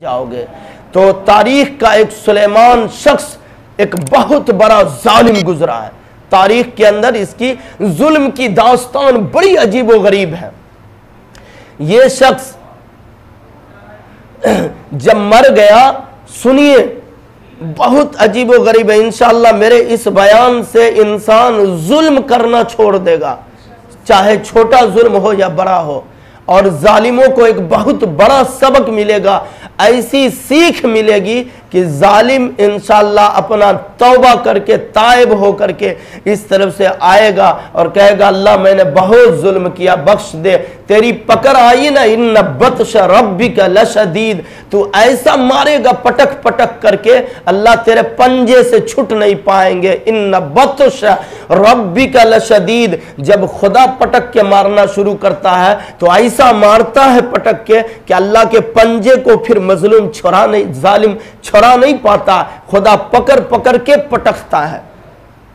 जाओगे। तो तारीख का एक सुलेमान शख्स एक बहुत बड़ा जालिम गुजरा है। तारीख के अंदर इसकी जुल्म की दास्तान बड़ी अजीब व गरीब है। ये शख्स जब मर गया, सुनिए, बहुत अजीब व गरीब है। इंशाअल्लाह मेरे इस बयान से इंसान जुल्म करना छोड़ देगा, चाहे छोटा जुल्म हो या बड़ा हो, और जालिमों को एक बहुत बड़ा सबक मिलेगा। ऐसी सीख मिलेगी कि जालिम इंशाअल्लाह अपना तौबा करके ताइब हो करके इस तरफ से आएगा और कहेगा अल्लाह मैंने बहुत जुल्म किया, बख्श दे, तेरी पकड़ आई ना, इन्ना बत्श रब्बिका लशदीद, तू ऐसा मारेगा पटक पटक करके अल्लाह तेरे पंजे से छूट नहीं पाएंगे। इन्ना बत्श रब्बिका लशदीद, जब खुदा पटक के मारना शुरू करता है तो ऐसा मारता है पटक के कि अल्लाह के पंजे को फिर मजलूम छुड़ा नहीं, जालिम छुड़ा नहीं पाता, खुदा पकड़ पकड़ के पटकता है,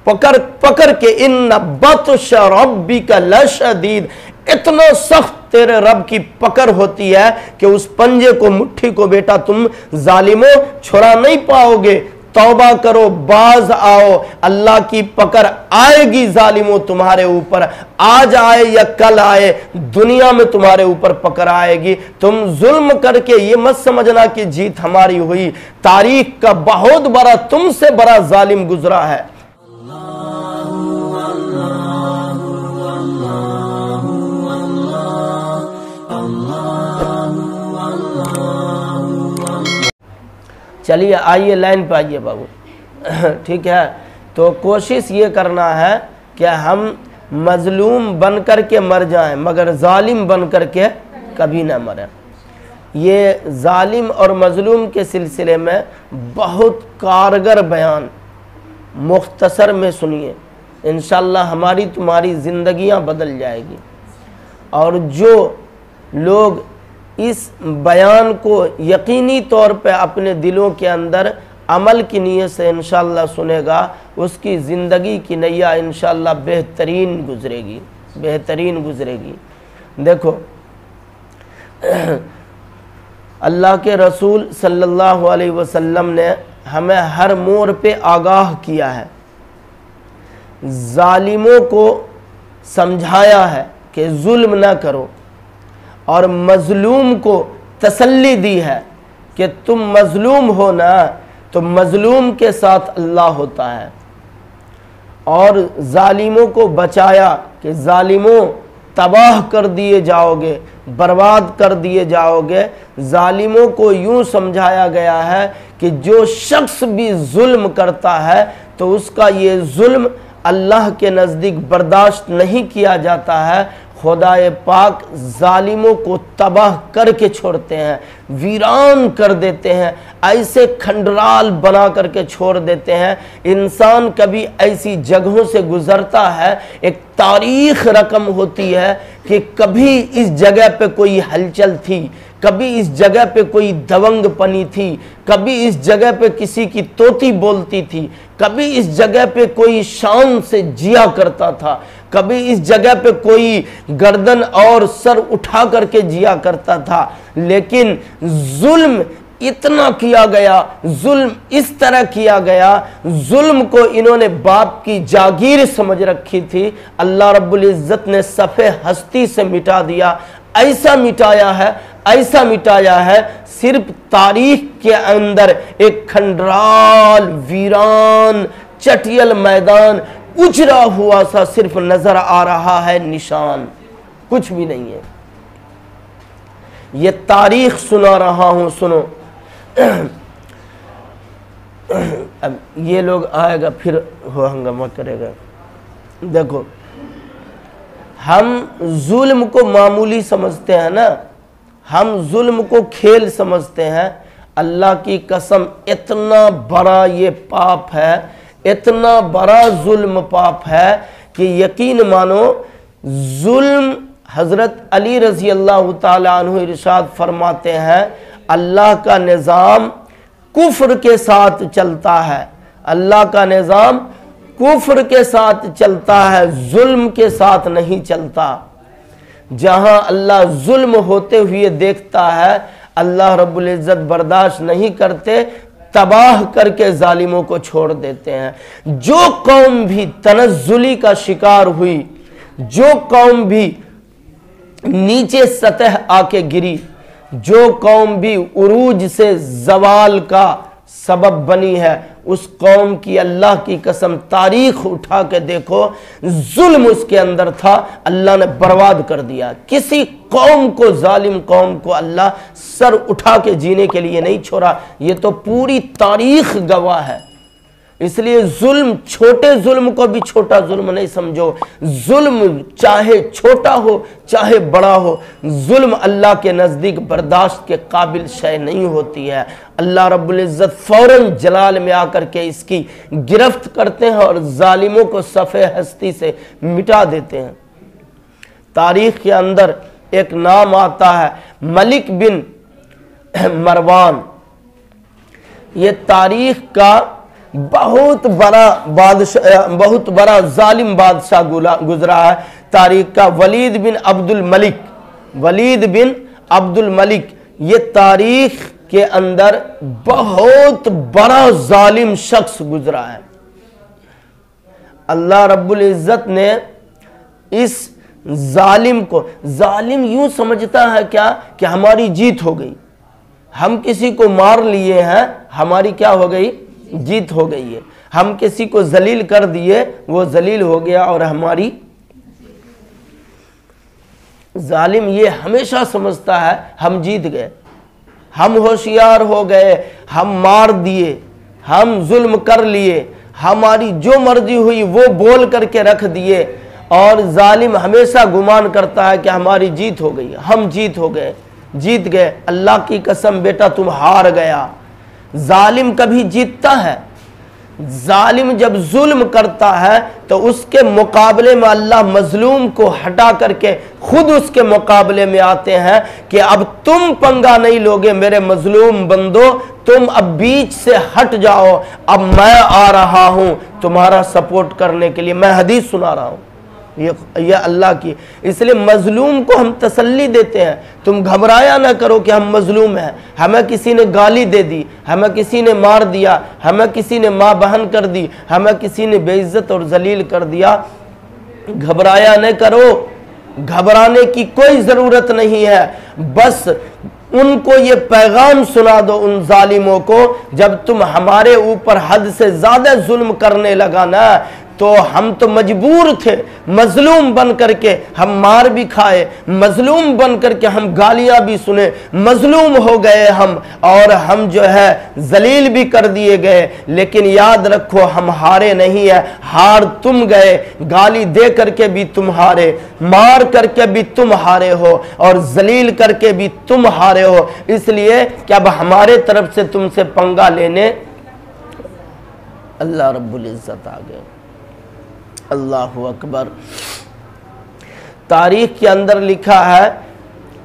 पकड़ पकड़ के। इन्ना बत्श रब्बिका लशदीद, इतना सख्त तेरे रब की पकड़ होती है कि उस पंजे को, मुट्ठी को बेटा तुम जालिमों छुड़ा नहीं पाओगे। तौबा करो, बाज आओ, अल्लाह की पकड़ आएगी जालिमों तुम्हारे ऊपर, आज आए या कल आए, दुनिया में तुम्हारे ऊपर पकड़ आएगी। तुम जुल्म करके ये मत समझना कि जीत हमारी हुई, तारीख का बहुत बड़ा तुमसे बड़ा जालिम गुजरा है। चलिए आइए लाइन पे आइए बाबू, ठीक है। तो कोशिश ये करना है कि हम मजलूम बन कर के मर जाएं मगर जालिम बन कर के कभी ना मरें। ये जालिम और मजलूम के सिलसिले में बहुत कारगर बयान मुख्तसर में सुनिए, इंशाअल्लाह हमारी तुम्हारी ज़िंदगियां बदल जाएगी। और जो लोग इस बयान को यकीनी तौर पे अपने दिलों के अंदर अमल की नीयत से इंशाअल्लाह सुनेगा, उसकी ज़िंदगी की नैया इंशाअल्लाह बेहतरीन गुजरेगी, बेहतरीन गुजरेगी। देखो अल्लाह के रसूल सल्लल्लाहु अलैहि वसल्लम ने हमें हर मोड़ पे आगाह किया है, जालिमों को समझाया है कि जुल्म ना करो, और मजलूम को तसल्ली दी है कि तुम मजलूम हो ना तो मजलूम के साथ अल्लाह होता है। और जालिमों को बचाया कि जालिमों तबाह कर दिए जाओगे, बर्बाद कर दिए जाओगे। जालिमों को यूं समझाया गया है कि जो शख्स भी जुल्म करता है तो उसका ये जुल्म अल्लाह के नज़दीक बर्दाश्त नहीं किया जाता है। खुदाए पाक जालिमों को तबाह करके छोड़ते हैं, वीरान कर देते हैं, ऐसे खंडराल बना करके छोड़ देते हैं। इंसान कभी ऐसी जगहों से गुजरता है, एक तारीख रकम होती है कि कभी इस जगह पे कोई हलचल थी, कभी इस जगह पे कोई दबंग पनी थी, कभी इस जगह पे किसी की तोती बोलती थी, कभी इस जगह पे कोई शान से जिया करता था, कभी इस जगह पे कोई गर्दन और सर उठा करके जिया करता था। लेकिन जुल्म इतना किया गया, जुल्म इस तरह किया गया, जुल्म को इन्होंने बाप की जागीर समझ रखी थी, अल्लाह रब्बुल इज्जत ने सफ़े हस्ती से मिटा दिया। ऐसा मिटाया है, ऐसा मिटाया है, सिर्फ तारीख के अंदर एक खंडराल, वीरान, चटियल मैदान, उजड़ा हुआ सा सिर्फ नजर आ रहा है, निशान, कुछ भी नहीं है। ये तारीख सुना रहा हूं, सुनो। अब ये लोग आएगा फिर हो हंगामा करेगा। देखो हम जुल्म को मामूली समझते हैं ना, हम जुल्म को खेल समझते हैं। अल्लाह की कसम इतना बड़ा ये पाप है, इतना बड़ा जुल्म पाप है कि यकीन मानो। जुल्म हज़रत अली रज़ी अल्लाह ताला अन्हु इरशाद फरमाते हैं, अल्लाह का निज़ाम कुफ्र के साथ चलता है, अल्लाह का निज़ाम कुफ्र के साथ चलता है, जुल्म के साथ नहीं चलता। जहां अल्लाह जुल्म होते हुए देखता है, अल्लाह रब्बुल इज़्ज़त बर्दाश्त नहीं करते, तबाह करके जालिमों को छोड़ देते हैं। जो कौम भी तनज़्ज़ुली का शिकार हुई, जो कौम भी नीचे सतह आके गिरी, जो कौम भी उरूज से जवाल का सबब बनी है, उस कौम की अल्लाह की कसम तारीख उठा के देखो, जुल्म उसके अंदर था, अल्लाह ने बर्बाद कर दिया। किसी कौम को, जालिम कौम को अल्लाह सर उठा के जीने के लिए नहीं छोड़ा। ये तो पूरी तारीख गवाह है। इसलिए जुल्म, छोटे जुल्म को भी छोटा जुल्म नहीं समझो। जुल्म चाहे छोटा हो चाहे बड़ा हो, जुल्म अल्लाह के नज़दीक बर्दाश्त के काबिल शय नहीं होती है। अल्लाह रब्बुल इज़्ज़त फौरन जलाल में आकर के इसकी गिरफ्त करते हैं और जालिमों को सफ़े हस्ती से मिटा देते हैं। तारीख के अंदर एक नाम आता है मलिक बिन मरवान। ये तारीख का बहुत बड़ा बादशाह, बहुत बड़ा जालिम बादशाह गुजरा है तारीख का। वलीद बिन अब्दुल मलिक, वलीद बिन अब्दुल मलिक, ये तारीख के अंदर बहुत बड़ा जालिम शख्स गुजरा है। अल्लाह रब्बुल इज़्ज़त ने इस जालिम को, जालिम यूं समझता है क्या कि हमारी जीत हो गई, हम किसी को मार लिए हैं, हमारी क्या हो गई, जीत हो गई है। हम किसी को जलील कर दिए, वो जलील हो गया और हमारी। जालिम ये हमेशा समझता है हम जीत गए, हम होशियार हो गए, हम मार दिए, हम जुल्म कर लिए, हमारी जो मर्जी हुई वो बोल करके रख दिए। और जालिम हमेशा गुमान करता है कि हमारी जीत हो गई, हम जीत हो गए, जीत गए। अल्लाह की कसम बेटा तुम हार गया। जालिम कभी जीतता है? जालिम जब जुल्म करता है तो उसके मुकाबले में अल्लाह मजलूम को हटा करके खुद उसके मुकाबले में आते हैं कि अब तुम पंगा नहीं लोगे मेरे मजलूम बंदो, तुम अब बीच से हट जाओ, अब मैं आ रहा हूं तुम्हारा सपोर्ट करने के लिए। मैं हदीस सुना रहा हूं ये अल्लाह की। इसलिए मजलूम को हम तसल्ली देते हैं, तुम घबराया ना करो कि हम मजलूम हैं, हमें किसी ने गाली दे दी, हमें किसी ने मार दिया, हमें किसी ने माँ बहन कर दी, हमें किसी ने बेइज्जत और जलील कर दिया। घबराया न करो, घबराने की कोई ज़रूरत नहीं है। बस उनको ये पैगाम सुना दो उन जालिमों को, जब तुम हमारे ऊपर हद से ज़्यादा जुल्म करने लगा ना, तो हम तो मजबूर थे मजलूम बन करके, हम मार भी खाए, मजलूम बन करके हम गालियां भी सुने, मजलूम हो गए हम, और हम जो है जलील भी कर दिए गए। लेकिन याद रखो हम हारे नहीं है, हार तुम गए, गाली दे करके भी तुम हारे, मार करके भी तुम हारे हो, और जलील करके भी तुम हारे हो। इसलिए कि अब हमारे तरफ से तुमसे पंगा लेने अल्लाह रब्बुल इज़्ज़त आ गए। अल्लाहु अकबर। तारीख के अंदर लिखा है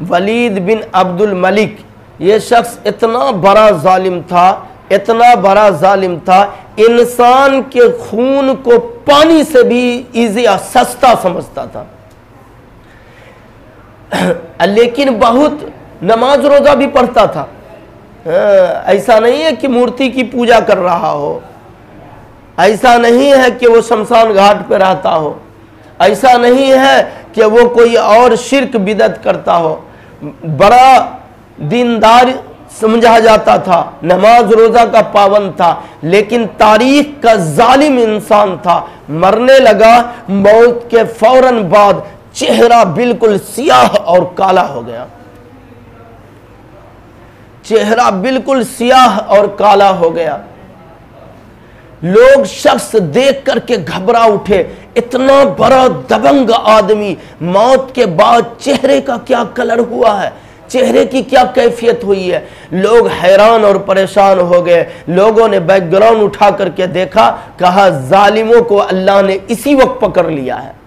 वलीद बिन अब्दुल मलिक, ये शख्स इतना बड़ा जालिम था, इतना बड़ा जालिम था, इंसान के खून को पानी से भी इजी सस्ता समझता था। लेकिन बहुत नमाज रोजा भी पढ़ता था। ऐसा नहीं है कि मूर्ति की पूजा कर रहा हो, ऐसा नहीं है कि वो शमशान घाट पे रहता हो, ऐसा नहीं है कि वो कोई और शिर्क बिदत करता हो। बड़ा दीनदार समझा जाता था, नमाज रोजा का पाबंद था, लेकिन तारीख का जालिम इंसान था। मरने लगा, मौत के फौरन बाद चेहरा बिल्कुल सियाह और काला हो गया, चेहरा बिल्कुल सियाह और काला हो गया। लोग शख्स देख करके घबरा उठे, इतना बड़ा दबंग आदमी, मौत के बाद चेहरे का क्या कलर हुआ है, चेहरे की क्या कैफियत हुई है। लोग हैरान और परेशान हो गए। लोगों ने बैकग्राउंड उठा करके देखा, कहा जालिमों को अल्लाह ने इसी वक्त पकड़ लिया है।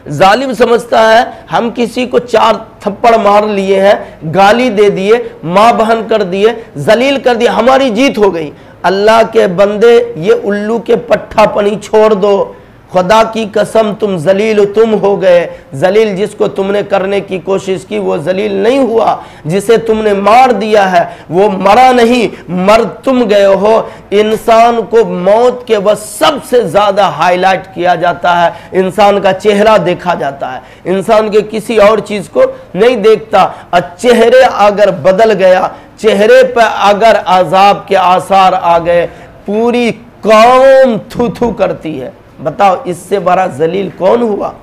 जालिम समझता है हम किसी को 4 थप्पड़ मार लिए हैं, गाली दे दिए, माँ बहन कर दिए, जलील कर दिए, हमारी जीत हो गई। अल्लाह के बंदे, ये उल्लू के पट्ठापनी छोड़ दो। खुदा की कसम तुम जलील तुम हो गए। जलील जिसको तुमने करने की कोशिश की वो जलील नहीं हुआ, जिसे तुमने मार दिया है वो मरा नहीं, मर तुम गए हो। इंसान को मौत के वक्त सबसे ज्यादा हाईलाइट किया जाता है, इंसान का चेहरा देखा जाता है, इंसान के किसी और चीज को नहीं देखता। और चेहरे अगर बदल गया, चेहरे पर अगर अजाब के आसार आ गए, पूरी कौम थू थू करती है। बताओ इससे बड़ा जलील कौन हुआ?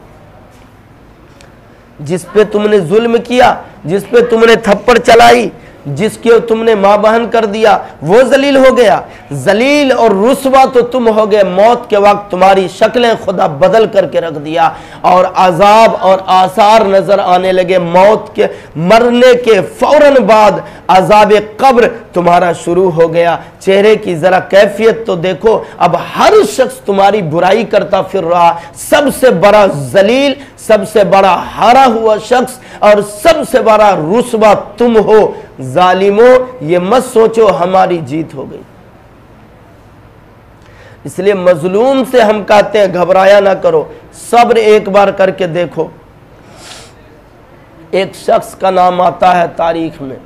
जिस पे तुमने जुल्म किया, जिस पे तुमने थप्पड़ चलाई, जिसके तुमने मां बहन कर दिया, वो जलील हो गया। जलील और रुस्वा तो तुम हो गए। मौत के वक्त तुम्हारी शक्लें खुदा बदल करके रख दिया और अजाब और आसार नजर आने लगे। मौत के मरने के फौरन बाद अजाब कब्र तुम्हारा शुरू हो गया। चेहरे की जरा कैफियत तो देखो, अब हर शख्स तुम्हारी बुराई करता फिर रहा। सबसे बड़ा जलील, सबसे बड़ा हारा हुआ शख्स और सबसे बड़ा रुस्वा तुम हो। जालिमों, ये मत सोचो हमारी जीत हो गई। इसलिए मजलूम से हम कहते हैं घबराया ना करो, सब्र एक बार करके देखो। एक शख्स का नाम आता है तारीख में,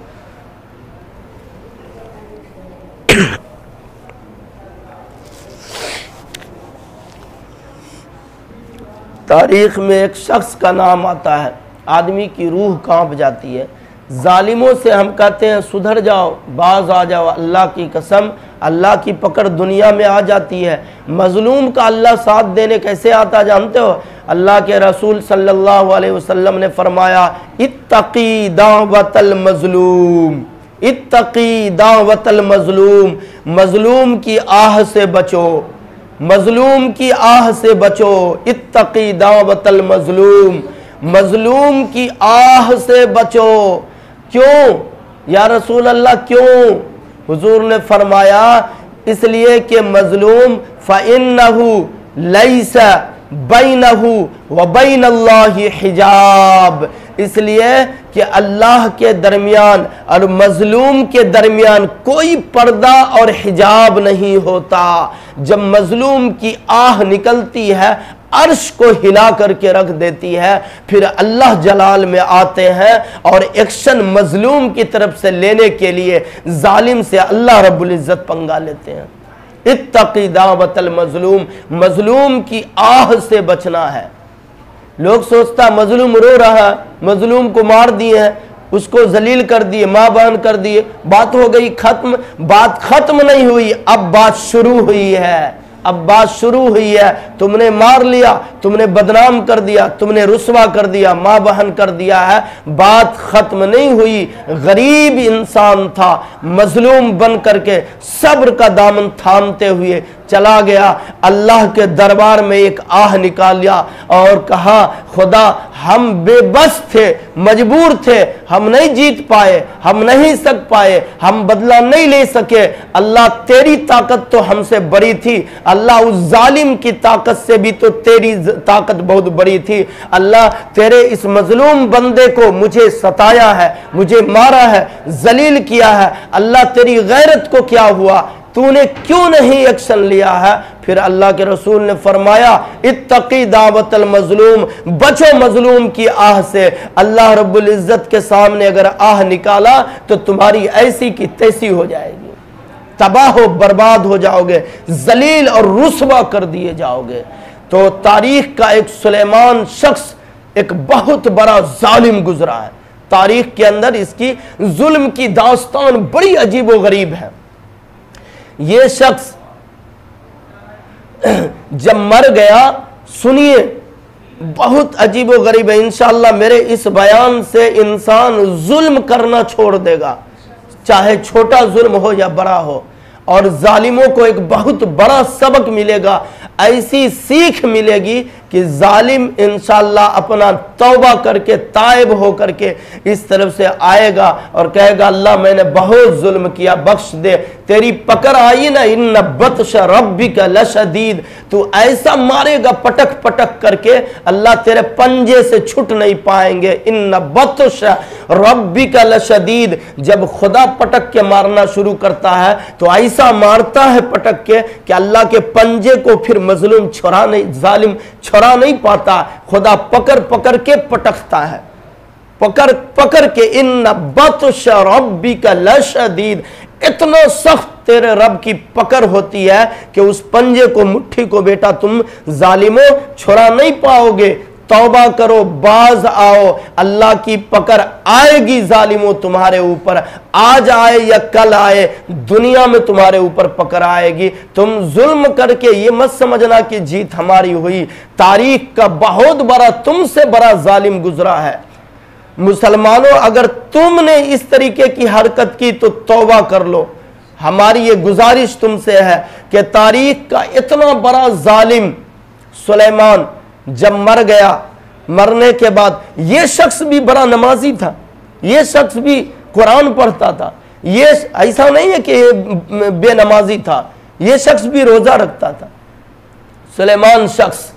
तारीख में एक शख्स का नाम आता है, आदमी की रूह कांप जाती है। जालिमों से हम कहते हैं सुधर जाओ, बाज आ जाओ। अल्लाह की कसम, अल्लाह की पकड़ दुनिया में आ जाती है। मजलूम का अल्लाह साथ देने कैसे आता जानते हो? अल्लाह के रसूल सल्लल्लाहु अलैहि वसल्लम ने फरमाया, इत्तकी दावतल मजलूम, इत्तकी दावतल मजलूम। मजलूम की आह से बचो, मजलूम की आह से बचो। इत्तकी दावतल मजलूम, मजलूम की आह से बचो। क्यों या रसूल अल्लाह, क्यों? हुजूर ने फरमाया इसलिए कि मजलूम फ़इन्नहु लैसा बैनहु व बैनल्लाहि हिजाब। इसलिए कि अल्लाह के दरमियान और मजलूम के दरमियान कोई पर्दा और हिजाब नहीं होता। जब मजलूम की आह निकलती है, अर्श को हिला करके रख देती है। फिर अल्लाह जलाल में आते हैं और एक्शन मजलूम की तरफ से लेने के लिए जालिम से अल्लाह रब्बुल इज्जत पंगा लेते हैं। इत्तकी दावतल मजलूम, मजलूम की आह से बचना है। लोग सोचता मजलूम रो रहा, मजलूम को मार दिए हैं, उसको जलील कर दिए, मां बहन कर दिए, बात हो गई खत्म। बात खत्म नहीं हुई, अब बात शुरू हुई है। अब बात शुरू हुई है। तुमने मार लिया, तुमने बदनाम कर दिया, तुमने रुस्वा कर दिया, मां बहन कर दिया है, बात खत्म नहीं हुई। गरीब इंसान था, मजलूम बन करके सब्र का दामन थामते हुए चला गया। अल्लाह के दरबार में एक आह निकाल लिया और कहा, खुदा हम बेबस थे, मजबूर थे, हम नहीं जीत पाए, हम नहीं सक पाए, हम बदला नहीं ले सके। अल्लाह तेरी ताकत तो हमसे बड़ी थी, अल्लाह उस जालिम की ताकत से भी तो तेरी ताकत बहुत बड़ी थी। अल्लाह तेरे इस मजलूम बंदे को मुझे सताया है, मुझे मारा है, जलील किया है। अल्लाह तेरी गैरत को क्या हुआ, तूने क्यों नहीं एक्शन लिया है? फिर अल्लाह के रसूल ने फरमाया, इत्तकी दावतल मजलूम, बचो मजलूम की आह से। अल्लाह रब्बुल इज्जत के सामने अगर आह निकाला तो तुम्हारी ऐसी की तैसी हो जाएगी, तबाह बर्बाद हो जाओगे, जलील और रुस्वा कर दिए जाओगे। तो तारीख का एक सुलेमान शख्स एक बहुत बड़ा जालिम गुजरा है। तारीख के अंदर इसकी जुल्म की दास्तान बड़ी अजीब व गरीब है। ये शख्स जब मर गया, सुनिए बहुत अजीब व गरीब है। इंशाअल्लाह मेरे इस बयान से इंसान जुल्म करना छोड़ देगा, चाहे छोटा जुल्म हो या बड़ा हो। और जालिमों को एक बहुत बड़ा सबक मिलेगा, ऐसी सीख मिलेगी कि जालिम इंशाअल्लाह अपना तौबा करके ताइब हो करके इस तरफ से आएगा और कहेगा अल्लाह मैंने बहुत जुल्म किया, बख्श दे। तेरी पकड़ आई ना, इन्न बत्श रब्बिका लशदीद, तू ऐसा मारेगा पटक पटक करके अल्लाह तेरे पंजे से छूट नहीं पाएंगे। इन्न बत्श रब्बिका लशदीद, जब खुदा पटक के मारना शुरू करता है तो ऐसा मारता है पटक के कि अल्लाह के पंजे को फिर मजलूम जालिम छुड़ा नहीं पाता। खुदा पकड़ पकड़ के पटकता है, पकड़ पकड़ के। इन्न बत्श रब्बिका लशदीद, इतना सख्त तेरे रब की पकड़ होती है कि उस पंजे को, मुट्ठी को बेटा तुम जालिमों छुड़ा नहीं पाओगे। तौबा करो, बाज आओ, अल्लाह की पकड़ आएगी जालिमों तुम्हारे ऊपर, आज आए या कल आए, दुनिया में तुम्हारे ऊपर पकड़ आएगी। तुम जुल्म करके ये मत समझना कि जीत हमारी हुई, तारीख का बहुत बड़ा, तुमसे बड़ा जालिम गुजरा है। मुसलमानों, अगर तुमने इस तरीके की हरकत की तो तौबा कर लो। हमारी ये गुजारिश तुमसे है कि तारीख का इतना बड़ा जालिम सुलेमान जब मर गया, मरने के बाद ये शख्स भी बड़ा नमाजी था, ये शख्स भी कुरान पढ़ता था, ये ऐसा नहीं है कि बेनमाजी था, ये शख्स भी रोजा रखता था सुलेमान शख्स,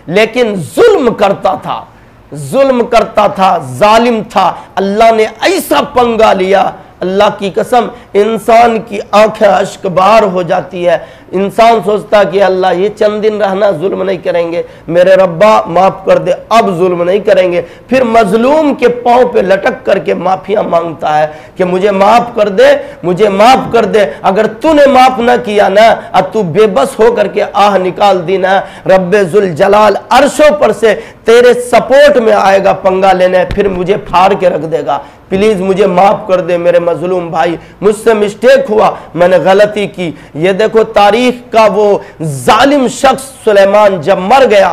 लेकिन जुल्म करता था, जुल्म करता था, जालिम था। अल्लाह ने ऐसा पंगा लिया, अल्लाह की कसम इंसान की आंखें अश्क बहार हो जाती है। इंसान सोचता कि अल्लाह ये चंद दिन रहना, जुल्म नहीं करेंगे, मेरे रब्बा माफ कर दे, अब जुल्म नहीं करेंगे। फिर मजलूम के पांव पे लटक करके माफिया मांगता है कि मुझे माफ कर दे, मुझे माफ कर दे। अगर तूने माफ ना किया ना, अब तू बेबस हो करके आह निकाल दी ना, रब्बे जुल जलाल अर्शों पर से तेरे सपोर्ट में आएगा पंगा लेने, फिर मुझे फाड़ के रख देगा। प्लीज मुझे माफ कर दे मेरे मजलूम भाई, मुझसे मिस्टेक हुआ, मैंने गलती की। ये देखो तारीख का वो जालिम शख्स सुलेमान जब मर गया,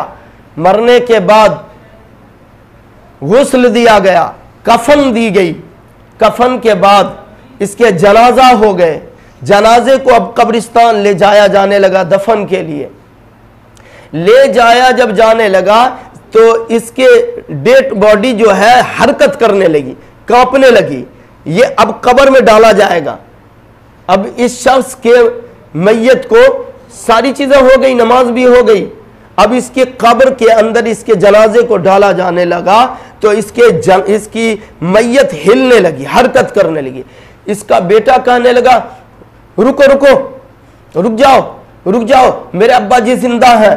मरने के बाद गुस्ल दिया गया, कफन दी गई, कफन के बाद इसके जनाजा हो गए। जनाजे को अब कब्रिस्तान ले जाया जाने लगा दफन के लिए। ले जाया जब जाने लगा तो इसके डेड बॉडी जो है हरकत करने लगी, कांपने लगी। ये अब कब्र में डाला जाएगा। अब इस शख्स के मैयत को सारी चीजें हो गई, नमाज भी हो गई, अब इसके कब्र के अंदर इसके जनाजे को डाला जाने लगा तो इसकी मैयत हिलने लगी, हरकत करने लगी। इसका बेटा कहने लगा रुको रुको, रुक जाओ, रुक जाओ, मेरे अब्बा जी जिंदा हैं,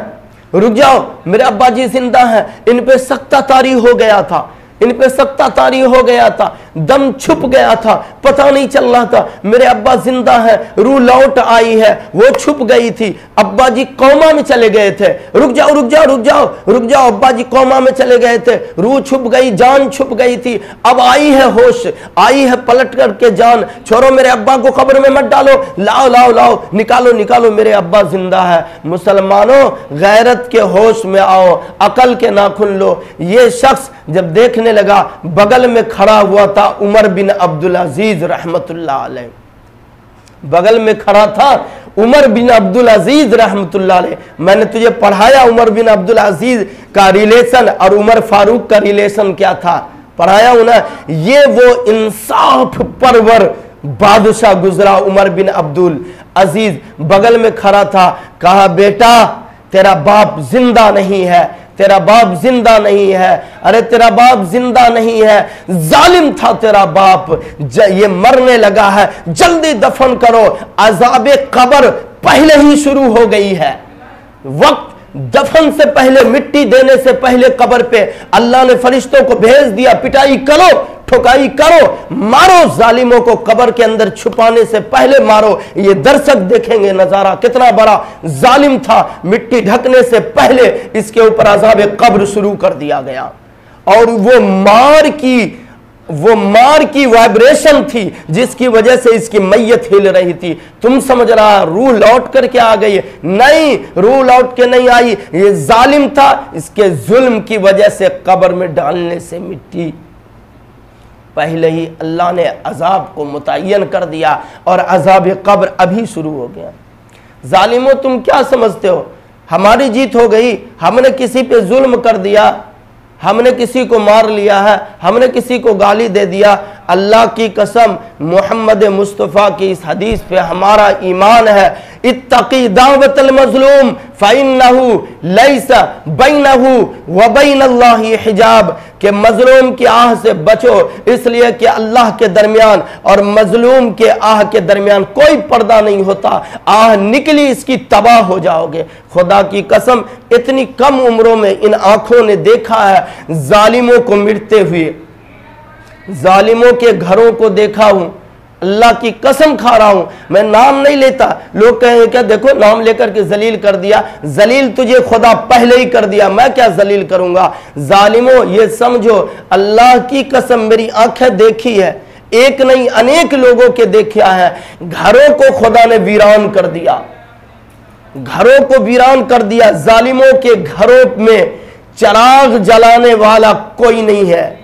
रुक जाओ, मेरे अब्बा जी जिंदा हैं। इन पे सख्ता तारी हो गया था, इन पे सख्ता तारी हो गया था, दम छुप गया था, पता नहीं चल रहा था। मेरे अब्बा जिंदा है, रूह लौट आई है, वो छुप गई थी। अब्बा जी कोमा में चले गए थे, रुक जाओ रुक जाओ रुक जाओ रुक जाओ, अब्बा जी कोमा में चले गए थे, रूह छुप गई, जान छुप गई थी, अब आई है होश, आई है पलट करके जान। छोड़ो, मेरे अब्बा को कब्र में मत डालो, लाओ लाओ लाओ, निकालो निकालो, मेरे अब्बा जिंदा है। मुसलमानों, गैरत के होश में आओ, अकल के नाखुन लो। ये शख्स जब देखने लगा, बगल में खड़ा हुआ था उमर बिन अब्दुल अजीज रहमतुल्लाह अलैह, बगल में खड़ा था उमर बिन अब्दुल अजीज रहमतुल्लाह अलैह। मैंने तुझे पढ़ाया उमर बिन अब्दुल अजीज का रिलेशन और उमर फारूक का रिलेशन क्या था, पढ़ाया उन्हें। ये वो इंसाफ परवर बादशाह गुजरा उमर बिन अब्दुल अजीज, बगल में खड़ा था। कहा बेटा तेरा बाप जिंदा नहीं है, तेरा बाप जिंदा नहीं है। अरे तेरा बाप जिंदा नहीं है, जालिम था तेरा बाप, ये मरने लगा है, जल्दी दफन करो। अजाबे कब्र पहले ही शुरू हो गई है। वक्त दफन से पहले, मिट्टी देने से पहले कब्र पे अल्लाह ने फरिश्तों को भेज दिया, पिटाई करो, ठोकाई करो, मारो जालिमों को, कब्र के अंदर छुपाने से पहले मारो। ये दर्शक देखेंगे नजारा, कितना बड़ा जालिम था। मिट्टी ढकने से पहले इसके ऊपर अज़ाब कब्र शुरू कर दिया गया। और वो मार की वाइब्रेशन थी जिसकी वजह से इसकी मैयत हिल रही थी। तुम समझ रहा रूह लौट करके आ गई, नहीं, रूह लौट के नहीं आई। ये जालिम था, इसके जुल्म की वजह से कब्र में डालने से मिट्टी पहले ही अल्लाह ने अजाब को मुतय्यन कर दिया और अजाब कब्र अभी शुरू हो गया। जालिमों, तुम क्या समझते हो हमारी जीत हो गई, हमने किसी पे जुल्म कर दिया, हमने किसी को मार लिया है, हमने किसी को गाली दे दिया। अल्लाह की कसम, मोहम्मद मुस्तफ़ा की इस हदीस पे हमारा ईमान है, इत्तकी दावतल मज़लूम फ़इन्नहु लैसा बैनहु व बैनल्लाहि हिजाब, के मजलूम की आह से बचो, इसलिए कि अल्लाह के दरमियान और मजलूम के आह के दरमियान कोई पर्दा नहीं होता। आह निकली इसकी तबाह हो जाओगे। खुदा की कसम, इतनी कम उम्रों में इन आंखों ने देखा है जालिमों को मिटते हुए, जालिमों के घरों को देखा हूं। अल्लाह की कसम खा रहा हूं, मैं नाम नहीं लेता। लोग कहेंगे क्या, देखो नाम लेकर के जलील कर दिया। जलील तुझे खुदा पहले ही कर दिया, मैं क्या जलील करूंगा। जालिमों ये समझो, अल्लाह की कसम मेरी आंखें देखी है, एक नहीं अनेक लोगों के देखा है, घरों को खुदा ने वीरान कर दिया, घरों को वीरान कर दिया। जालिमों के घरों में चिराग जलाने वाला कोई नहीं है।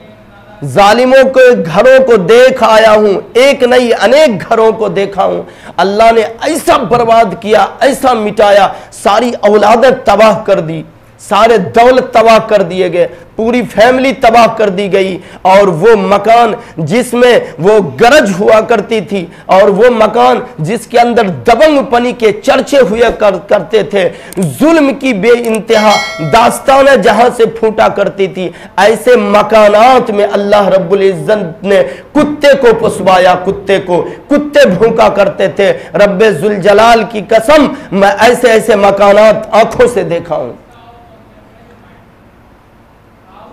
जालिमों के घरों को देख आया हूं, एक नहीं अनेक घरों को देखा हूं। अल्लाह ने ऐसा बर्बाद किया, ऐसा मिटाया, सारी औलादें तबाह कर दी, सारे दौलत तबाह कर दिए गए, पूरी फैमिली तबाह कर दी गई। और वो मकान जिसमें वो गरज हुआ करती थी, और वो मकान जिसके अंदर दबंगपनी के चर्चे हुए करते थे, जुल्म की बेइंतहा दास्तानें जहां से फूटा करती थी, ऐसे मकानात में अल्लाह रब्बुल इज्जत ने कुत्ते को पुसवाया, कुत्ते भूखा करते थे। रब्बे जुल जलाल की कसम, मैं ऐसे ऐसे मकानात आंखों से देखा हूं।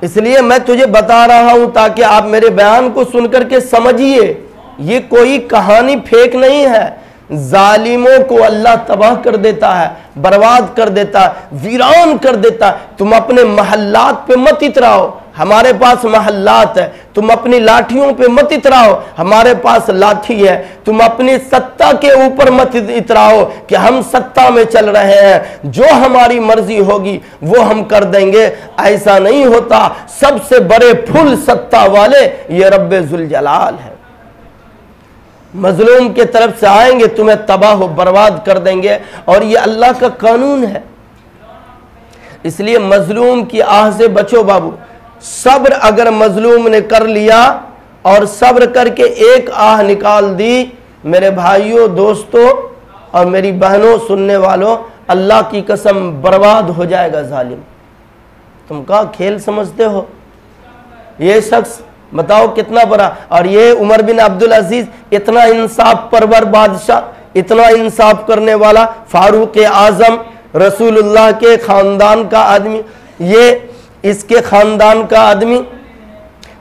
इसलिए मैं तुझे बता रहा हूं ताकि आप मेरे बयान को सुनकर के समझिए, ये कोई कहानी फेक नहीं है। जालिमों को अल्लाह तबाह कर देता है, बर्बाद कर देता है, वीरान कर देता है। तुम अपने महल्लात पे मत इतराओ, हमारे पास महल्लात है। तुम अपनी लाठियों पे मत इतराओ, हमारे पास लाठी है। तुम अपनी सत्ता के ऊपर मत इतराओ कि हम सत्ता में चल रहे हैं, जो हमारी मर्जी होगी वो हम कर देंगे। ऐसा नहीं होता। सबसे बड़े फुल सत्ता वाले ये रब्बे जुल जलाल है। मजलूम के तरफ से आएंगे, तुम्हें तबाह बर्बाद कर देंगे, और ये अल्लाह का कानून है। इसलिए मजलूम की आह से बचो बाबू। सब्र अगर मजलूम ने कर लिया और सब्र करके एक आह निकाल दी, मेरे भाइयों, दोस्तों और मेरी बहनों, सुनने वालों, अल्लाह की कसम बर्बाद हो जाएगा जालिम। तुम क्या खेल समझते हो? ये शख्स बताओ कितना बड़ा। और ये उमर बिन अब्दुल अजीज, इतना इंसाफ परवर बादशाह, इतना इंसाफ करने वाला, फारूक आजम, रसूलुल्लाह के खानदान का आदमी, ये इसके खानदान का आदमी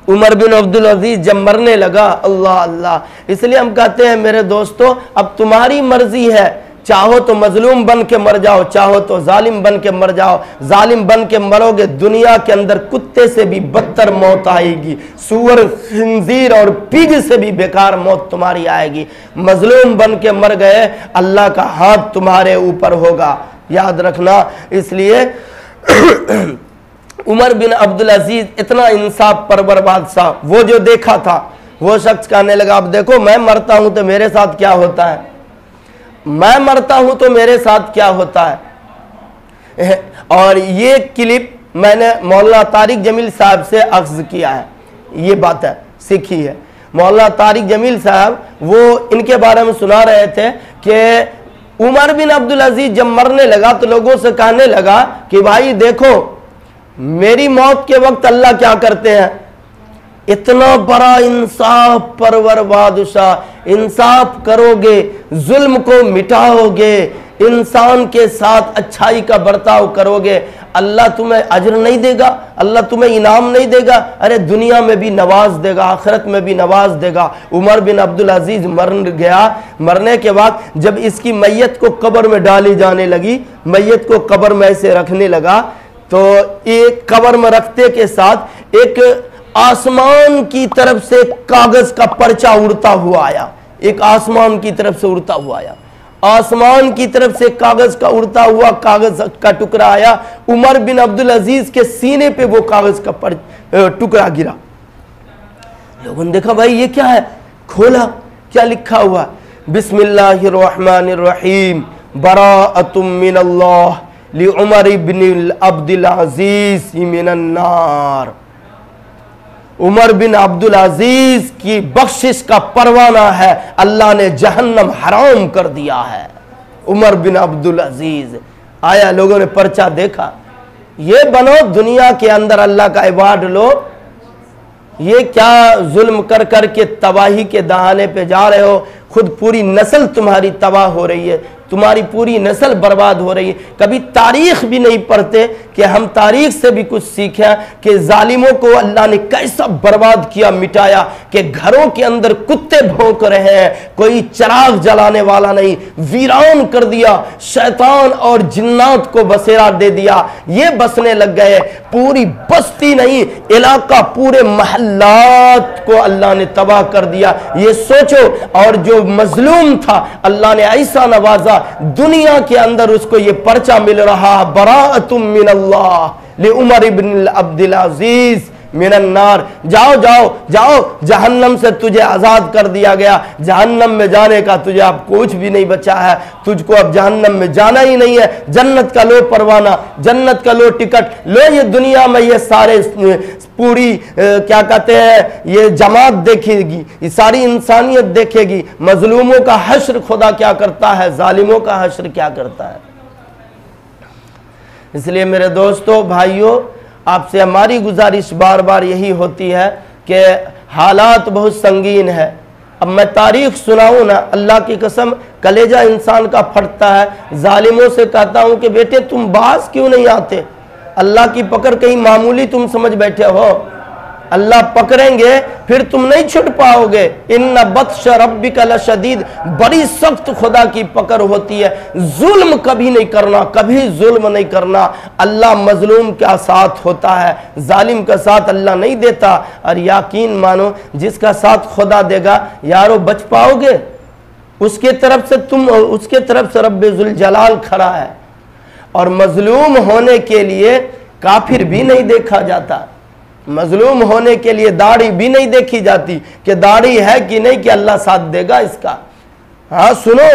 उमर बिन अब्दुल अजीज जब मरने लगा, अल्लाह अल्लाह। इसलिए हम कहते हैं मेरे दोस्तों, अब तुम्हारी मर्जी है, चाहो तो मजलूम बन के मर जाओ, चाहो तो जालिम बन के मर जाओ। जालिम बन के मरोगे, दुनिया के अंदर कुत्ते से भी बदतर मौत आएगी, सूअर, खिंजीर और पिग से भी बेकार मौत तुम्हारी आएगी। मजलूम बन के मर गए, अल्लाह का हाथ तुम्हारे ऊपर होगा, याद रखना। इसलिए उमर बिन अब्दुल अजीज इतना इंसाफ परवर बादशाह, वो जो देखा था, वो शख्स कहने लगा, अब देखो मैं मरता हूं तो मेरे साथ क्या होता है, मैं मरता हूं तो मेरे साथ क्या होता है। और ये क्लिप मैंने मौलाना तारिक जमील साहब से अख्ज़ किया है, ये बात है, सीखी है। मौलाना तारिक जमील साहब वो इनके बारे में सुना रहे थे कि उमर बिन अब्दुल अजीज जब मरने लगा तो लोगों से कहने लगा कि भाई देखो, मेरी मौत के वक्त अल्लाह क्या करते हैं, इतना बड़ा इंसाफ परवर बादशाह, इंसाफ करोगे, जुल्म को मिटाओगे, इंसान के साथ अच्छाई का बर्ताव करोगे, अल्लाह तुम्हें अजर नहीं देगा, अल्लाह तुम्हें इनाम नहीं देगा, अरे दुनिया में भी नवाज देगा, आखिरत में भी नवाज देगा। उमर बिन अब्दुल अजीज मर गया। मरने के बाद जब इसकी मैयत को कब्र में डाली जाने लगी, मैयत को कब्र में ऐसे रखने लगा, तो एक कब्र में रखते के साथ एक आसमान की तरफ से कागज का पर्चा उड़ता हुआ आया, एक आसमान की तरफ से उड़ता हुआ आया, आसमान की तरफ से कागज का उड़ता हुआ कागज का टुकड़ा आया। उमर बिन अब्दुल अजीज के सीने पे वो कागज का टुकड़ा गिरा। लोगों ने देखा, भाई ये क्या है, खोला, क्या लिखा हुआ, बिस्मिल्लाहिर्रहमानिर्रहीम, बराअतुम मिनल्लाह लि उमर इब्न अब्दुल अजीज मिनन नार। उमर बिन अब्दुल अजीज की बख्शिश का परवाना है, अल्लाह ने जहन्नम हराम कर दिया है। उमर बिन अब्दुल अजीज आया, लोगों ने पर्चा देखा, ये बनो दुनिया के अंदर अल्लाह का अवार्ड लो, ये क्या जुल्म कर कर के तबाही के दहाने पे जा रहे हो, खुद पूरी नस्ल तुम्हारी तबाह हो रही है, तुम्हारी पूरी नस्ल बर्बाद हो रही है। कभी तारीख भी नहीं पढ़ते कि हम तारीख से भी कुछ सीखें कि जालिमों को अल्लाह ने कैसा बर्बाद किया, मिटाया, कि घरों के अंदर कुत्ते भौंक रहे हैं, कोई चिराग जलाने वाला नहीं, वीरान कर दिया, शैतान और जिन्नात को बसेरा दे दिया, ये बसने लग गए, पूरी बस्ती नहीं इलाका पूरे महल्लात को अल्लाह ने तबाह कर दिया। ये सोचो, और जो मजलूम था अल्लाह ने ऐसा नवाजा, दुनिया के अंदर उसको ये पर्चा मिल रहा, बराअतुम मिनल्लाह लि उमर इब्न अब्दुल अजीज मिनन नार। जाओ जाओ जाओ, जहन्नम से तुझे आजाद कर दिया गया, जहन्नम में जाने का तुझे अब कुछ भी नहीं बचा है, तुझको अब जहन्नम में जाना ही नहीं है। जन्नत का लो परवाना, जन्नत का लो टिकट, लो ये दुनिया में ये सारे पूरी क्या कहते हैं ये जमात देखेगी, ये सारी इंसानियत देखेगी। मजलूमों का हश्र खुदा क्या करता है, जालिमों का हश्र क्या करता है। इसलिए मेरे दोस्तों भाइयों, आपसे हमारी गुजारिश बार बार यही होती है कि हालात बहुत संगीन है। अब मैं तारीख सुनाऊं ना, अल्लाह की कसम कलेजा इंसान का फटता है। जालिमों से कहता हूं कि बेटे तुम बाज क्यों नहीं आते, अल्लाह की पकड़ कहीं मामूली तुम समझ बैठे हो, अल्लाह पकड़ेंगे फिर तुम नहीं छुट पाओगे। इन्ना बत्श रब्बिका लशदीद, बड़ी सख्त खुदा की पकड़ होती है। जुल्म कभी नहीं करना, कभी जुल्म नहीं करना। अल्लाह मजलूम का साथ होता है, जालिम का साथ अल्लाह नहीं देता। और यकीन मानो जिसका साथ खुदा देगा यारो बच पाओगे, उसके तरफ से तुम, उसके तरफ से रब्बे जुल जलाल खड़ा है। और मजलूम होने के लिए काफिर भी नहीं देखा जाता, मजलूम होने के लिए दाढ़ी भी नहीं देखी जाती कि दाढ़ी है कि नहीं कि अल्लाह साथ देगा इसका। हाँ सुनो,